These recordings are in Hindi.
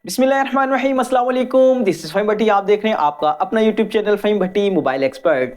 बिस्मिल्लाहिर्रहमानिर्रहीम, अस्सलाम वालेकुम। दिस इज फ़हीम भट्टी। आप देख रहे हैं आपका अपना यूट्यूब चैनल फ़हीम भट्टी मोबाइल एक्सपर्ट।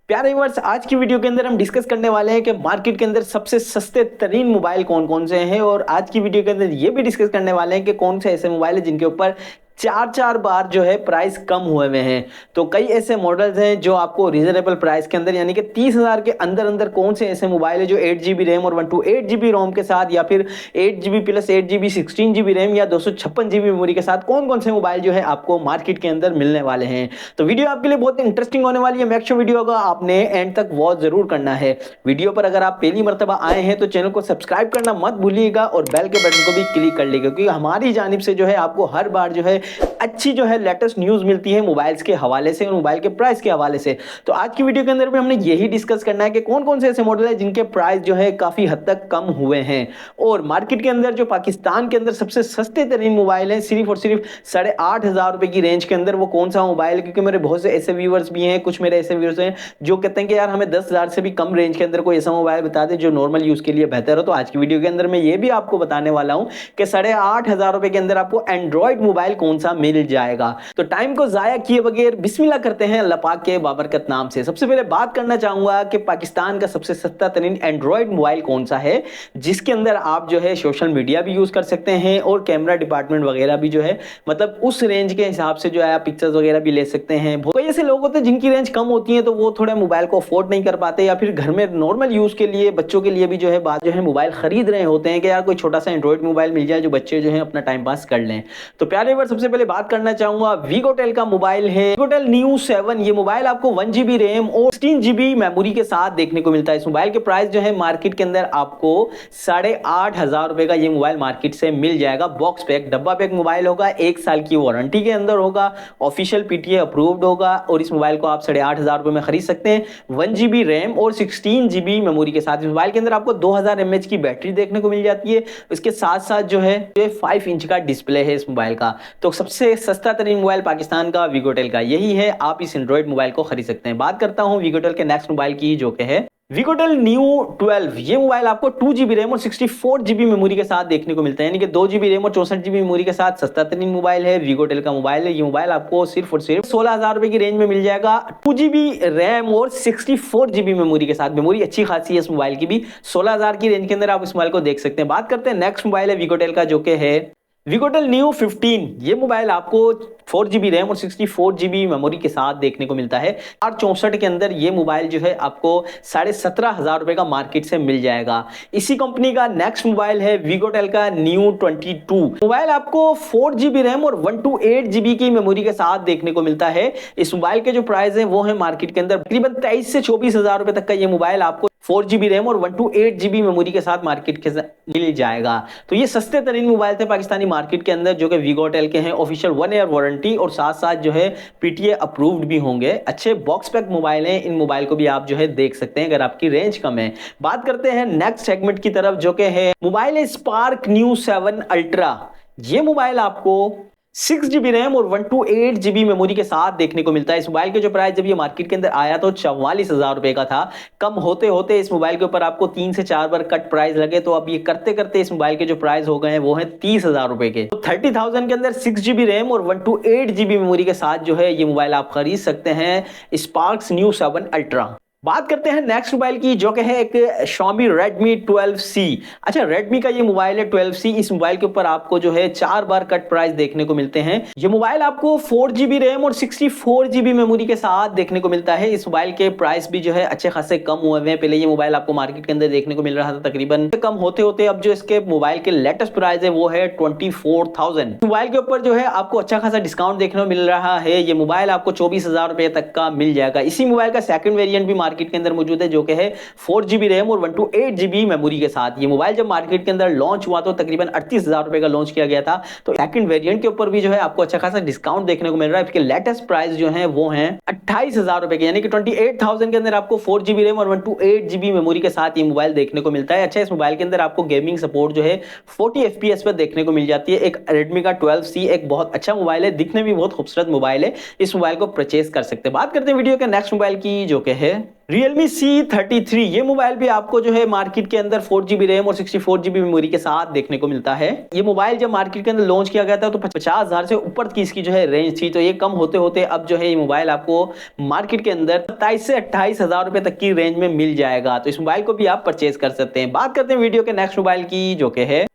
प्यारे व्यूअर्स, आज की वीडियो के अंदर हम डिस्कस करने वाले हैं कि मार्केट के अंदर सबसे सस्ते तरीन मोबाइल कौन कौन से हैं, और आज की वीडियो के अंदर ये भी डिस्कस करने वाले हैं कि कौन से ऐसे मोबाइल है जिनके ऊपर चार चार बार जो है प्राइस कम हुए हुए हैं। तो कई ऐसे मॉडल्स हैं जो आपको रीजनेबल प्राइस के अंदर यानी कि 30,000 के अंदर अंदर कौन से ऐसे मोबाइल है जो 8 GB रैम और 128 GB रोम के साथ, या फिर 8 GB plus 8 GB 16 GB RAM या 256 GB मेमोरी के साथ कौन कौन से मोबाइल जो है आपको मार्केट के अंदर मिलने वाले हैं। तो वीडियो आपके लिए बहुत इंटरेस्टिंग होने वाली है। मेक श्योर वीडियो का आपने एंड तक वॉच जरूर करना है। वीडियो पर अगर आप पहली मर्तबा आए हैं तो चैनल को सब्सक्राइब करना मत भूलिएगा और बेल के बटन को भी क्लिक कर लीजिएगा, क्योंकि हमारी जानिब से जो है आपको हर बार जो है अच्छी जो है लेटेस्ट न्यूज मिलती है मोबाइल्स के हवाले से और मोबाइल के प्राइस के हवाले से। तो आज की वीडियो के अंदर भी हमने यही डिस्कस करना है कि कौन कौन से ऐसे मॉडल है जिनके प्राइस जो है काफी हद तक कम हुए हैं, और मार्केट के अंदर जो पाकिस्तान के अंदर सबसे सस्ते तरीन मोबाइल है सिर्फ और सिर्फ 8,500 रुपए की रेंज के अंदर, वो कौन सा मोबाइल है। क्योंकि मेरे बहुत से ऐसे व्यूअर्स भी हैं, कुछ मेरे ऐसे व्यूअर्स हैं जो कहते हैं कि यार हमें 10,000 से भी कम रेंज के अंदर कोई ऐसा मोबाइल बता दे जो नॉर्मल यूज के लिए बेहतर हो। तो आज की वीडियो के अंदर मैं ये भी आपको बताने वाला हूं कि 8,500 रुपए के अंदर आपको एंड्रॉइड मोबाइल कौन सा मिल जाएगा। तो टाइम को जाया किए बगैर बिस्मिल्लाह करते हैं अल्लाह पाक के बाबरकत नाम से। सबसे पहले बात करना चाहूंगा कि पाकिस्तान का सबसे सस्ता तरीन एंड्रॉइड मोबाइल कौन सा है जिसके अंदर आप जो है सोशल मीडिया भी यूज कर सकते हैं और कैमरा डिपार्टमेंट वगैरह भी जो है मतलब उस रेंज के हिसाब से जो है आप पिक्चर्स वगैरह भी ले सकते हैं। बहुत ऐसे लोग होते हैं जिनकी रेंज कम होती है तो वो थोड़े मोबाइल को अफोर्ड नहीं कर पाते, या फिर घर में नॉर्मल यूज के लिए बच्चों के लिए भी जो है बात जो है मोबाइल खरीद रहे होते हैं कि यार कोई छोटा सा एंड्रॉइड मोबाइल मिल जाए जो बच्चे जो है अपना टाइम पास कर लें। तो प्यारे बार सबसे पहले बात करना चाहूंगा वीगोटेल का मोबाइल है वीगोटेल न्यू 7। ये मोबाइल आपको 1 GB रैम और 16 GB मेमोरी के साथ देखने को मिलता है। इस मोबाइल के प्राइस जो है मार्केट के अंदर आपको 8,500 रुपए का ये मोबाइल मार्केट से मिल जाएगा। बॉक्स पैक डब्बा पैक मोबाइल होगा, 1 साल की वारंटी के अंदर होगा, ऑफिशियल PTA अप्रूव्ड होगा, और इस मोबाइल को आप 8,500 रुपए में खरीद सकते हैं। 1 GB रैम और 16 GB मेमोरी के साथ इस मोबाइल के अंदर आपको 2000 mAh की बैटरी देखने को मिल जाती है। इसके साथ साथ जो है 5 इंच का डिस्प्ले है इस मोबाइल का। तो सबसे सस्ता तरीन मोबाइल पाकिस्तान का वीगोटेल का यही है, आप इस एंड्रॉइड मोबाइल को खरीद सकते हैं। बात करता हूं वीगोटेल के नेक्स्ट मोबाइल की जो कि है वीगोटेल न्यू 12। ये मोबाइल आपको 2 GB रैम और 64 GB मेमोरी के साथ देखने को मिलता है, यानी कि 2 GB रैम और 64 GB मेमोरी के साथ सस्ता तरीन मोबाइल है, वीगोटेल का मोबाइल है। ये मोबाइल आपको सिर्फ और सिर्फ 16,000 रुपए की रेंज में मिल जाएगा। 2 GB रैम और 64 GB मेमोरी के साथ, मेमोरी अच्छी खासी है इस मोबाइल की भी। 16,000 की रेंज के अंदर आप इस मोबाइल को देख सकते हैं। बात करते हैं नेक्स्ट मोबाइल है वीगोटेल का जो कि है वीगोटेल न्यू 15। ये मोबाइल आपको 4 GB रैम और 64 GB मेमोरी के साथ देखने को मिलता है। 64 के अंदर ये मोबाइल जो है आपको 17,500 रुपए का मार्केट से मिल जाएगा। इसी कंपनी का नेक्स्ट मोबाइल है वीगोटेल का न्यू 22। मोबाइल आपको 4 GB रैम और 128 GB की मेमोरी के साथ देखने को मिलता है। इस मोबाइल के जो प्राइस है वो है मार्केट के अंदर तकरीबन 23 से 24,000 रुपए तक का ये मोबाइल आपको 4 GB रैम और 128 GB मेमोरी के साथ मार्केट के मिल जाएगा। तो ये सस्ते तरीन मोबाइल थे पाकिस्तानी मार्केट के अंदर जो कि वीगोटेल के हैं, ऑफिशियल 1 ईयर वारंटी और साथ साथ जो है PTA अप्रूव्ड भी होंगे। अच्छे बॉक्स पैक मोबाइल हैं, इन मोबाइल को भी आप जो है देख सकते हैं अगर आपकी रेंज कम है। बात करते हैं नेक्स्ट सेगमेंट की तरफ जो कि है मोबाइल है स्पार्क न्यू 7 अल्ट्रा। ये मोबाइल आपको 6 GB रैम और 128 GB मेमोरी के साथ देखने को मिलता है। इस मोबाइल के जो प्राइस जब ये मार्केट के अंदर आया तो 44,000 रुपए का था। कम होते होते इस मोबाइल के ऊपर आपको 3 से 4 बार कट प्राइस लगे, तो अब ये करते करते इस मोबाइल के जो प्राइस हो गए हैं वो है 30,000 रुपए के। तो 30,000 के अंदर 6 GB रैम और 128 GB मेमोरी के साथ जो है ये मोबाइल आप खरीद सकते हैं, स्पार्क्स न्यू 7 अल्ट्रा। बात करते हैं नेक्स्ट मोबाइल की जो कि है एक Xiaomi Redmi 12C। अच्छा, Redmi का ये मोबाइल है 12C। इस मोबाइल के ऊपर आपको जो है 4 बार कट प्राइस देखने को मिलते हैं। ये मोबाइल आपको 4 GB रैम और 64 GB मेमोरी के साथ देखने को मिलता है। इस मोबाइल के प्राइस भी जो है अच्छे खासे कम हुए हैं। पहले ये मोबाइल आपको मार्केट के अंदर देखने को मिल रहा था तकरीबन, कम होते होते अब जो इसके मोबाइल के लेटेस्ट प्राइस है वो है 24,000। मोबाइल के ऊपर जो है आपको अच्छा खासा डिस्काउंट देखने को मिल रहा है। ये मोबाइल आपको 24,000 रुपए तक का मिल जाएगा। इसी मोबाइल का सेकंड वेरिएंट भी मार्केट के अंदर मौजूद है जो कि है 4 GB रैम और 128 GB मेमोरी के साथ। ये मोबाइल जब मार्केट के अंदर लॉन्च हुआ तो तकरीबन 38,000 रुपए का लॉन्च किया गया था। तो सेकंड वेरिएंट के ऊपर भी जो है आपको अच्छा खासा डिस्काउंट देखने को मिल रहा है। इसके लेटेस्ट प्राइस जो है वो है 28,000 रुपए के, यानी कि 28,000 के अंदर आपको 4 GB रैम और 128 GB मेमोरी के साथ ये मोबाइल देखने को मिलता है। अच्छा, इस मोबाइल के अंदर आपको गेमिंग सपोर्ट जो है 40 FPS पर देखने को मिल जाती है। एक Redmi का 12C एक बहुत अच्छा मोबाइल है, दिखने भी बहुत खूबसूरत मोबाइल है। इस मोबाइल को परचेज कर सकते हैं। बात करते हैं वीडियो के नेक्स्ट मोबाइल की जो कि है Realme C33 ये मोबाइल भी आपको जो है मार्केट के अंदर 4GB रैम और 64GB मेमोरी के साथ देखने को मिलता है। ये मोबाइल जब मार्केट के अंदर लॉन्च किया गया था तो 50,000 से ऊपर की इसकी जो है रेंज थी, तो ये कम होते होते अब जो है ये मोबाइल आपको मार्केट के अंदर 27 से 28,000 रुपए तक की रेंज में मिल जाएगा। तो इस मोबाइल को भी आप परचेज कर सकते हैं। बात करते हैं वीडियो के नेक्स्ट मोबाइल की, जो कि है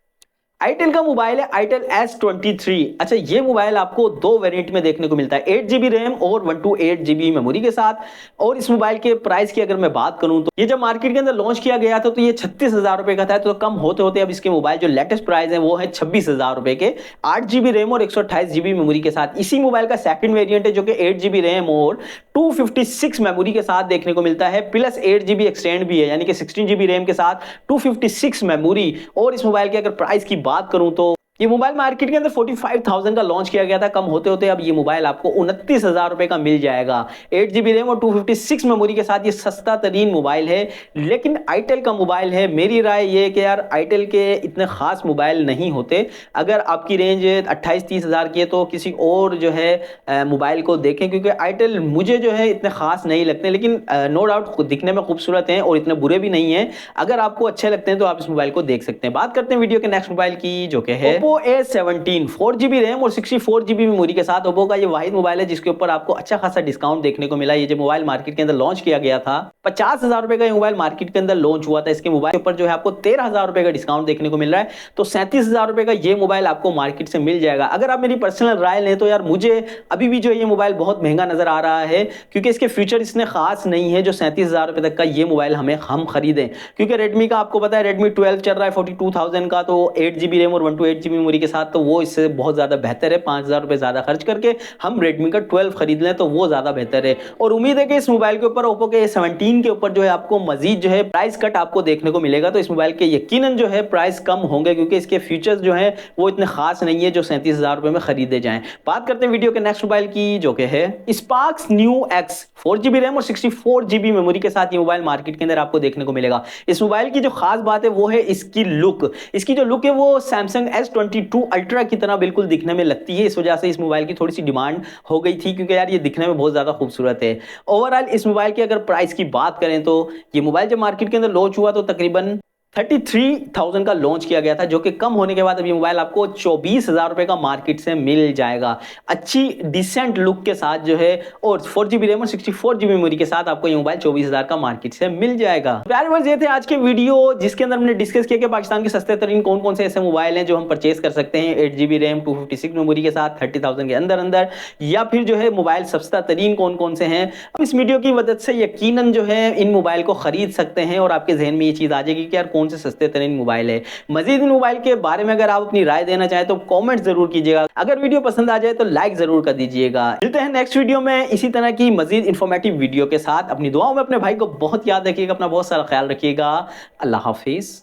आईटेल का मोबाइल है आईटेल S23। अच्छा, ये मोबाइल आपको दो वेरिएंट में देखने को मिलता है, 8GB रैम और 128GB मेमोरी के साथ। और इस मोबाइल के प्राइस की अगर मैं बात करूं तो ये जब मार्केट के अंदर लॉन्च किया गया था तो ये 36,000 रुपए का था, तो कम होते होते अब इसके मोबाइल जो लेटेस्ट प्राइस है वो है 26,000 रुपए के, 8GB रैम और 128GB मेमोरी के साथ। इसी मोबाइल का सेकंड वेरिएंट है जो कि 8GB रैम और 256 मेमोरी के साथ देखने को मिलता है, प्लस 8GB एक्सटेंड भी है, यानी कि 16GB रैम के साथ 256 मेमोरी। और इस मोबाइल की अगर प्राइस की बात करूं तो ये मोबाइल मार्केट के अंदर 45,000 का लॉन्च किया गया था, कम होते होते अब ये मोबाइल आपको 29,000 रुपए का मिल जाएगा। 8GB रैम और 256 मेमोरी के साथ ये सस्ता तरीन मोबाइल है, लेकिन आईटेल का मोबाइल है। मेरी राय ये कि यार आईटेल के इतने खास मोबाइल नहीं होते। अगर आपकी रेंज 28-30 हज़ार की है तो किसी और जो है मोबाइल को देखें, क्योंकि आईटेल मुझे जो है इतने खास नहीं लगते, लेकिन नो डाउट दिखने में खूबसूरत हैं और इतने बुरे भी नहीं हैं। अगर आपको अच्छे लगते हैं तो आप इस मोबाइल को देख सकते हैं। बात करते हैं वीडियो के नेक्स्ट मोबाइल की, जो कि है Oppo A17 4GB रैम और 64GB मेमोरी के साथ। ओप्पो का ये वाहिद मोबाइल है जिसके ऊपर आपको अच्छा खासा डिस्काउंट देखने को मिला। ये जो मोबाइल मार्केट के अंदर लॉन्च किया गया था, 50,000 रुपए का ये मोबाइल मार्केट के अंदर लॉन्च हुआ था। इसके मोबाइल के ऊपर जो है आपको 13,000 रुपए का डिस्काउंट देखने को मिल रहा है, तो 37,000 रुपए का ये मोबाइल आपको मार्केट से मिल जाएगा। अगर आप मेरी पर्सनल राय लें तो यार मुझे अभी भी जो ये मोबाइल बहुत महंगा नजर आ रहा है, क्योंकि इसके फीचर इतने खास नहीं है जो 37,000 रुपए तक का ये मोबाइल हम खरीदें। क्योंकि रेडमी का आपको पता है रेडमी 12 चल रहा है 42,000 का, तो 8GB रैम और 128GB मेमोरी के साथ, तो वो इससे बहुत ज्यादा बेहतर है। 5,000 रुपए ज्यादा खर्च करके हम रेडमी का 12 खरीद लें तो वो ज्यादा बेहतर है। और उम्मीद है कि इस मोबाइल के ऊपर ओप्पो के 17 के ऊपर जो है आपको मजीद जो है प्राइस कट आपको देखने को मिलेगा। तो इस मोबाइल के यकीनन जो है प्राइस कम होंगे, क्योंकि इसके फीचर्स जो है वो इतने खास नहीं है जो 37,000 रुपए में खरीदे जाएं। बात करते हैं वीडियो के नेक्स्ट मोबाइल की, जो कि है sparks new X 4GB RAM और 64GB मेमोरी के साथ। ये मोबाइल मार्केट के अंदर आपको देखने को मिलेगा। इस मोबाइल की जो खास बात है वो है इसकी लुक। इसकी जो लुक है वो Samsung S22 अल्ट्रा की तरह बिल्कुल दिखने में लगती है। इस वजह से इस मोबाइल की थोड़ी सी डिमांड हो गई थी, क्योंकि यार ये दिखने में बहुत ज्यादा खूबसूरत है। ओवरऑल इस मोबाइल की अगर प्राइस की बात करें तो ये मोबाइल जब मार्केट के अंदर लॉन्च हुआ तो तकरीबन 33,000 का लॉन्च किया गया था, जो कि कम होने के बाद अब ये मोबाइल आपको 24,000 रुपए का मार्केट से मिल जाएगा, अच्छी डिसेंट लुक के साथ जो है। और 4GB रैम और 64GB मेमोरी के साथ आपको ये मोबाइल 24,000 का मार्केट से मिल जाएगा। प्यारे व्यूअर्स, ये थे आज के वीडियो जिसके अंदर हमने डिस्कस किया कि पाकिस्तान के सस्ते तरीन कौन कौन से ऐसे मोबाइल हैं जो हम परचेज कर सकते हैं 8GB रैम 256 मेमोरी के साथ 30,000 के अंदर अंदर, या फिर जो है मोबाइल सस्ता तरीन कौन कौन से हैं। अब इस वीडियो की मदद से यकीनन जो है इन मोबाइल को खरीद सकते हैं और आपके जहन में ये चीज आ जाएगी कि यार कौन से सस्ते तरीन मोबाइल है। मजीद इन मोबाइल के बारे में अगर आप अपनी राय देना चाहें तो कमेंट जरूर कीजिएगा। अगर वीडियो पसंद आ जाए तो लाइक जरूर कर दीजिएगा। मिलते हैं नेक्स्ट वीडियो में इसी तरह की मजीद इंफॉर्मेटिव वीडियो के साथ। अपनी दुआओं में अपने भाई को बहुत याद रखिएगा, अपना बहुत सारा ख्याल रखिएगा। अल्लाह हाफिज।